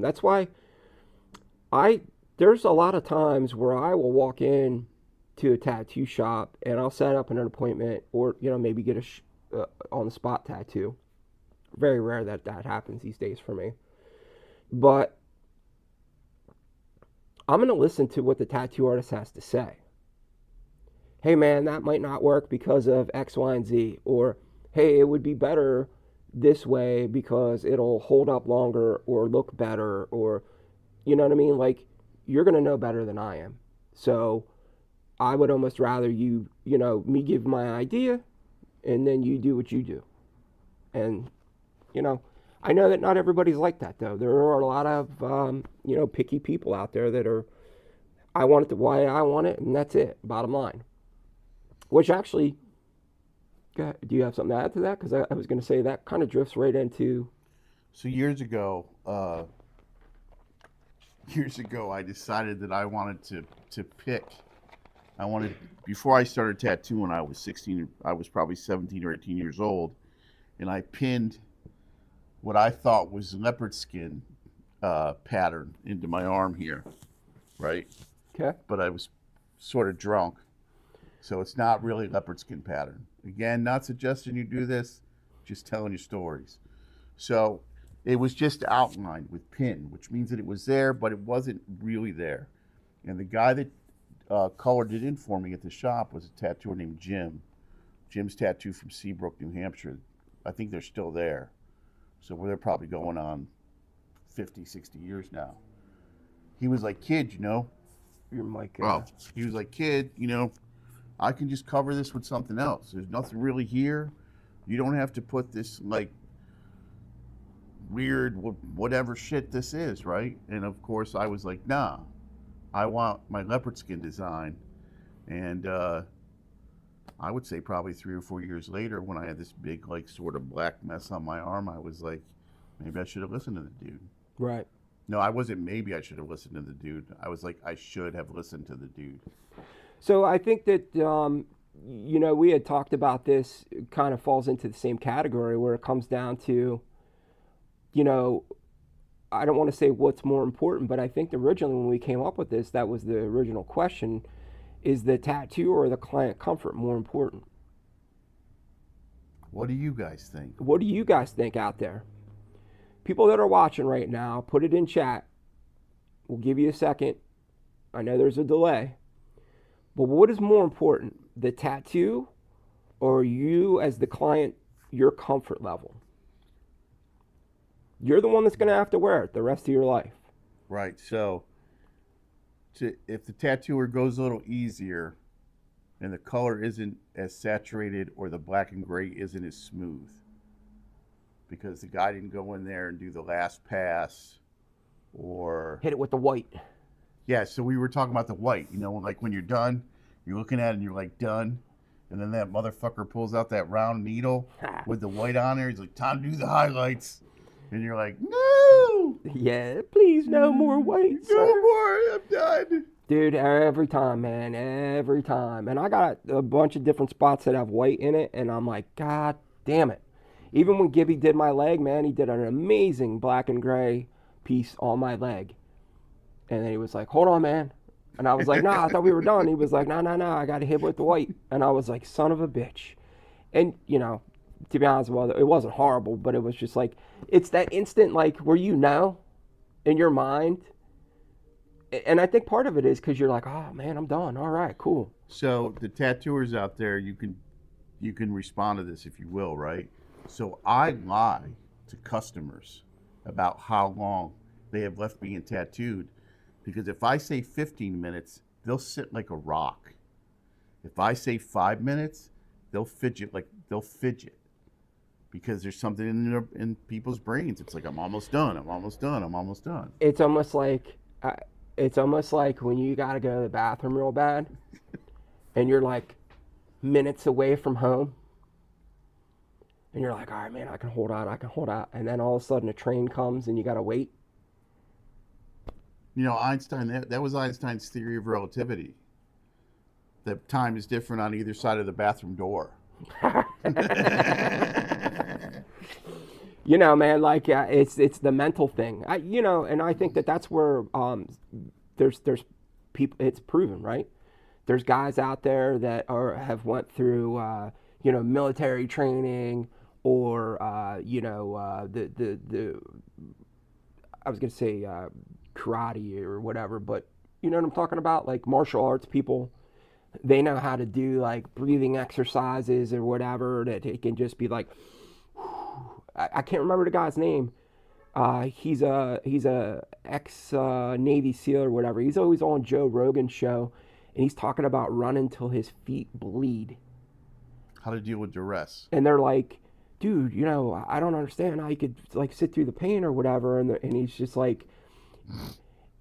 That's why there's a lot of times where I will walk in to a tattoo shop and I'll set up an appointment or, maybe get a on the spot tattoo. Very rare that happens these days for me. But I'm going to listen to what the tattoo artist has to say. Hey man, that might not work because of X, Y, and Z. Or, hey, it would be better this way because it'll hold up longer or look better, or, you know what I mean? Like, you're going to know better than I am. So I would almost rather me give my idea and then you do what you do. And, I know that not everybody's like that though. There are a lot of, picky people out there that are, I want it the way I want it and that's it, bottom line. Which actually, do you have something to add to that? Because I was going to say that kind of drifts right into. So years ago, I decided that I wanted to pick. Before I started tattooing, I was 16. I was probably 17 or 18 years old, and I pinned what I thought was leopard skin pattern into my arm here, right? Okay. But I was sort of drunk. So it's not really leopard skin pattern. Again, not suggesting you do this, just telling you stories. So it was just outlined with pin, which means that it was there, but it wasn't really there. And the guy that colored it in for me at the shop was a tattooer named Jim. Jim's Tattoo from Seabrook, New Hampshire. I think they're still there. So they're probably going on 50, 60 years now. He was like, kid, Your mic. he was like, kid, I can just cover this with something else. There's nothing really here. You don't have to put this like weird whatever shit this is, right? And of course I was like, nah, I want my leopard skin design. And I would say probably 3 or 4 years later, when I had this big like sort of black mess on my arm, I was like, maybe I should have listened to the dude. Right. No, I wasn't maybe I should have listened to the dude. I was like, I should have listened to the dude. So I think that, we had talked about this, it kind of falls into the same category where it comes down to, I don't want to say what's more important, but I think originally when we came up with this, that was the original question. Is the tattoo or the client comfort more important? What do you guys think? What do you guys think out there? People that are watching right now, put it in chat. We'll give you a second. I know there's a delay. But what is more important, the tattoo or you as the client, your comfort level? You're the one that's going to have to wear it the rest of your life. Right. So if the tattooer goes a little easier and the color isn't as saturated or the black and gray isn't as smooth because the guy didn't go in there and do the last pass or hit it with the white. Yeah, so we were talking about the white, like when you're done, you're looking at it and you're like, done. And then that motherfucker pulls out that round needle with the white on there. He's like, time to do the highlights. And you're like, no! Yeah, please, no more white, No more, I'm done. Dude, every time, man, every time. And I got a bunch of different spots that have white in it, and I'm like, God damn it. Even when Gibby did my leg, man, he did an amazing black and gray piece on my leg. And then he was like, hold on, man. And I was like, nah, I thought we were done. He was like, no, I got to hit with the white. And I was like, son of a bitch. and to be honest, well, it wasn't horrible, but it was just like, it's that instant, like, where in your mind, and I think part of it is because you're like, oh man, I'm done. All right, cool. So the tattooers out there, you can respond to this if you will, right? So I lie to customers about how long they have left being tattooed, because if I say 15 minutes, they'll sit like a rock. If I say 5 minutes, they'll fidget because there's something in people's brains. It's like, I'm almost done. I'm almost done. I'm almost done. It's almost like when you got to go to the bathroom real bad, and you're like minutes away from home, and you're like, all right, man, I can hold out, and then all of a sudden a train comes and you got to wait. Einstein, that was Einstein's theory of relativity. That time is different on either side of the bathroom door. Man, like, it's the mental thing. And I think that's where there's people. It's proven, right? There's guys out there that have went through military training, or the I was gonna say karate or whatever, but you know what I'm talking about, like martial arts people. They know how to do like breathing exercises or whatever, that it can just be like, I can't remember the guy's name. He's a ex Navy SEAL or whatever. He's always on Joe Rogan's show, and he's talking about running till his feet bleed. How to deal with duress. And they're like, dude, I don't understand how you could like sit through the pain or whatever. And he's just like,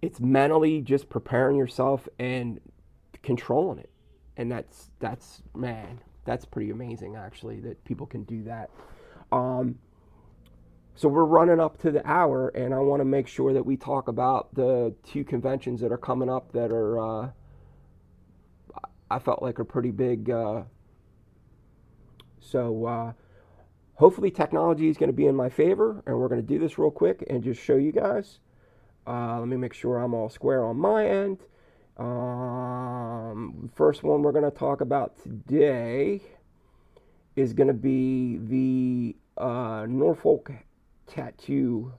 it's mentally just preparing yourself and controlling it. And that's man, that's pretty amazing actually, that people can do that. So we're running up to the hour, and I want to make sure that we talk about the 2 conventions that are coming up that are I felt like are pretty big. So hopefully technology is going to be in my favor, and we're going to do this real quick and just show you guys. Let me make sure I'm all square on my end. First one we're going to talk about today is going to be the Norfolk Tattoo.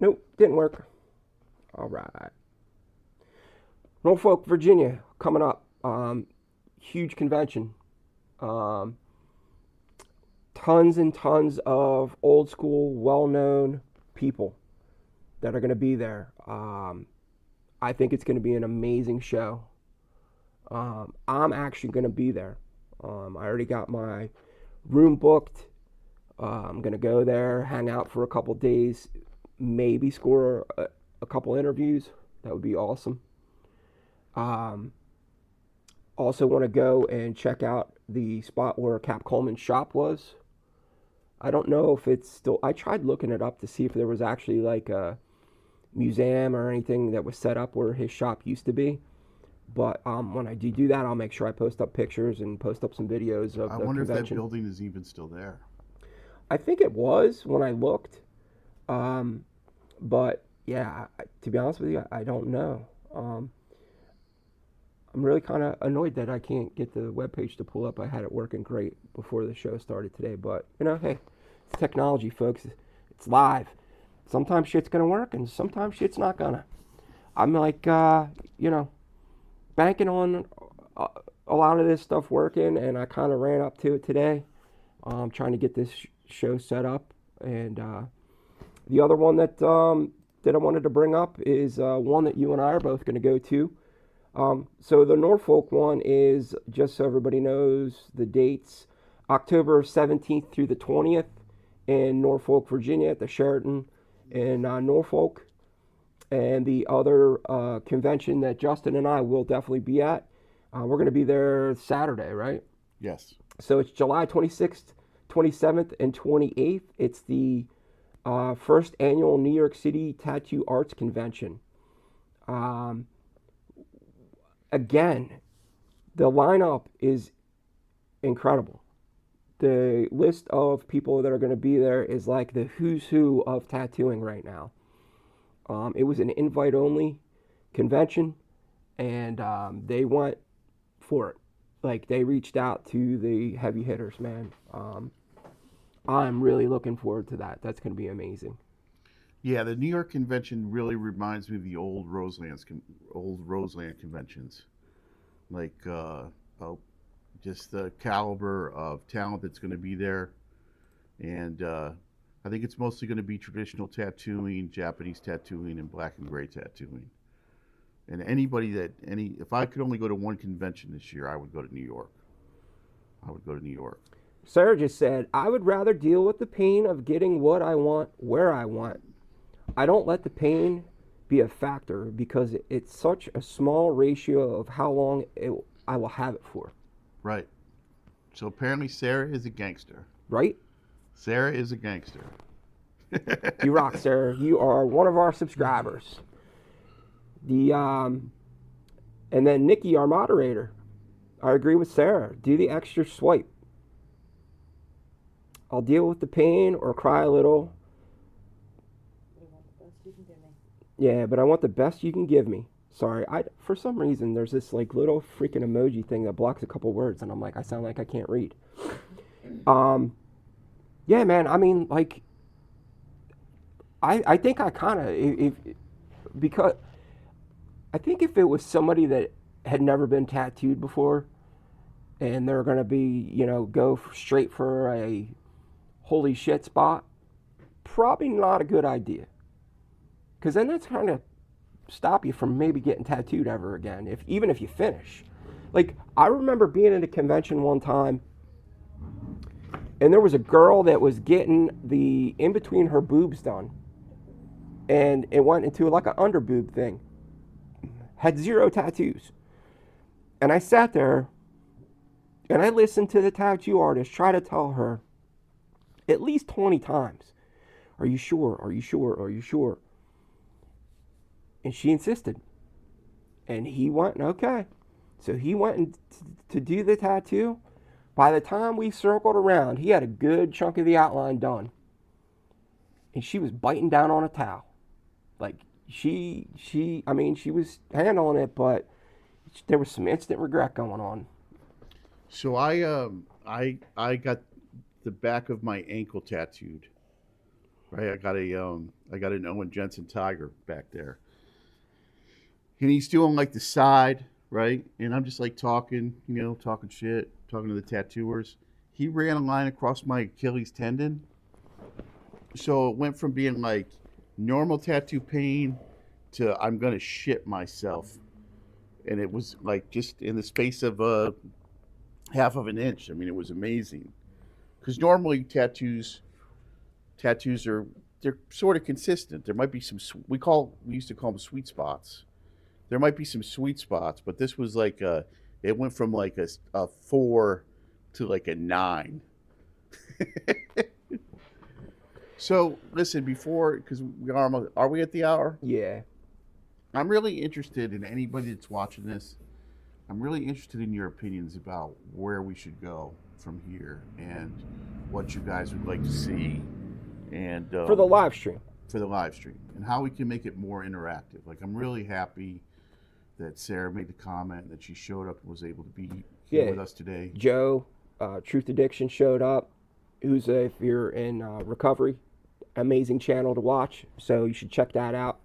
Nope, didn't work. All right. Norfolk, Virginia, coming up. Huge convention. Tons and tons of old school, well-known people that are going to be there. I think it's going to be an amazing show. I'm actually going to be there. I already got my room booked. I'm going to go there, hang out for a couple days, maybe score a couple interviews. That would be awesome. Also want to go and check out the spot where Cap Coleman's shop was. I don't know if it's still, I tried looking it up to see if there was actually like a museum or anything that was set up where his shop used to be. But when I do that, I'll make sure I post up pictures and post up some videos of the convention. I wonder if that building is even still there. I think it was when I looked. But yeah, to be honest with you, I don't know. I'm really kind of annoyed that I can't get the webpage to pull up. I had it working great before the show started today. But, hey, it's technology, folks. It's live. Sometimes shit's going to work, and sometimes shit's not going to. I'm like, banking on a lot of this stuff working, and I kind of ran up to it today. I'm trying to get this show set up. And the other one that I wanted to bring up is one that you and I are both going to go to. So the Norfolk one is, just so everybody knows the dates, October 17th through the 20th in Norfolk, Virginia at the Sheraton in Norfolk. And the other convention that Justin and I will definitely be at, we're going to be there Saturday, right? Yes. So it's July 26th, 27th, and 28th. It's the first annual New York City Tattoo Arts Convention. Again, the lineup is incredible. The list of people that are going to be there is like the who's who of tattooing right now. It was an invite-only convention, and they want for it. Like, they reached out to the heavy hitters, man. I'm really looking forward to that. That's going to be amazing. Yeah, the New York convention really reminds me of the old Roseland conventions. Like, just the caliber of talent that's going to be there. And I think it's mostly going to be traditional tattooing, Japanese tattooing, and black and gray tattooing. And if I could only go to one convention this year, I would go to New York. I would go to New York. Sarah just said, I would rather deal with the pain of getting what I want where I want. I don't let the pain be a factor because it's such a small ratio of how long I will have it for. Right. So apparently Sarah is a gangster. Right? Sarah is a gangster. You rock, Sarah. You are one of our subscribers. And then Nikki, our moderator. I agree with Sarah. Do the extra swipe. I'll deal with the pain or cry a little. Yeah, but I want the best you can give me. Sorry, for some reason there's this like little freaking emoji thing that blocks a couple words, and I'm like, I sound like I can't read. Yeah, man. I mean, like, I think I kind of because I think if it was somebody that had never been tattooed before, and they're gonna be, go straight for a holy shit spot, probably not a good idea. Because then that's kind of stop you from maybe getting tattooed ever again, even if you finish. Like, I remember being at a convention one time, and there was a girl that was getting the in between her boobs done, and it went into like an under boob thing. Had 0 tattoos. And I sat there, and I listened to the tattoo artist try to tell her at least 20 times, are you sure? Are you sure? Are you sure? And she insisted. And he went, okay. So he went to do the tattoo. By the time we circled around, he had a good chunk of the outline done. And she was biting down on a towel. Like, she was handling it, but there was some instant regret going on. So I got the back of my ankle tattooed. Right, I got an Owen Jensen tiger back there. And he's doing like the side, right? And I'm just like talking shit, talking to the tattooers. He ran a line across my Achilles tendon. So it went from being like normal tattoo pain to I'm going to shit myself. And it was like just in the space of half of an inch. I mean, it was amazing. Because normally tattoos they're sort of consistent. There might be some, we used to call them sweet spots. There might be some sweet spots, but this was like it went from like a 4 to like a 9. So listen, because are we at the hour? Yeah. I'm really interested in anybody that's watching this. I'm really interested in your opinions about where we should go from here and what you guys would like to see. And for the live stream. And how we can make it more interactive. Like, I'm really happy that Sarah made the comment that she showed up and was able to be here with us today. Joe, Truth Addiction showed up. Who's if you're in recovery, amazing channel to watch. So you should check that out.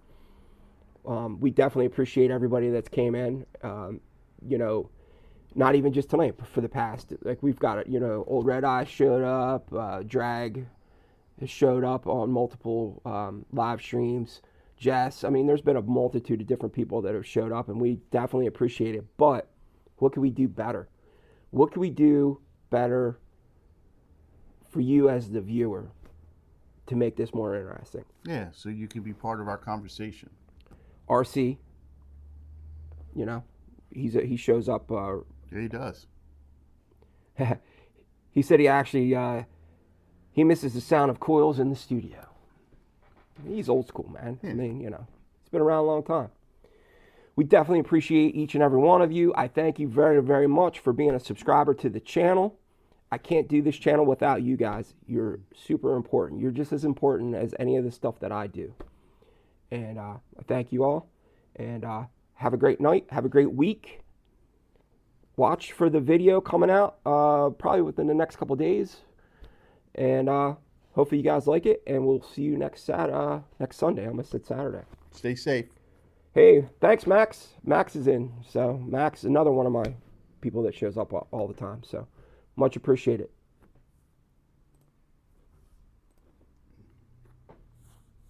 We definitely appreciate everybody that's came in. Not even just tonight, but for the past. Like, we've got it. Old Red Eye showed up. Drag has showed up on multiple live streams. Jess, I mean, there's been a multitude of different people that have showed up, and we definitely appreciate it. But what can we do better? What can we do better for you as the viewer to make this more interesting? Yeah, so you can be part of our conversation. RC, he shows up. Yeah, he does. He said he actually he misses the sound of coils in the studio. He's old school, man. Yeah. I mean, he's been around a long time. We definitely appreciate each and every one of you. I thank you very, very much for being a subscriber to the channel. I can't do this channel without you guys. You're super important. You're just as important as any of the stuff that I do. And I thank you all. And have a great night. Have a great week. watch for the video coming out probably within the next couple days. And hopefully you guys like it. And we'll see you next Sunday. I almost said Saturday. Stay safe. Hey, thanks, Max. Max is in. So Max, another one of my people that shows up all the time. So much appreciated.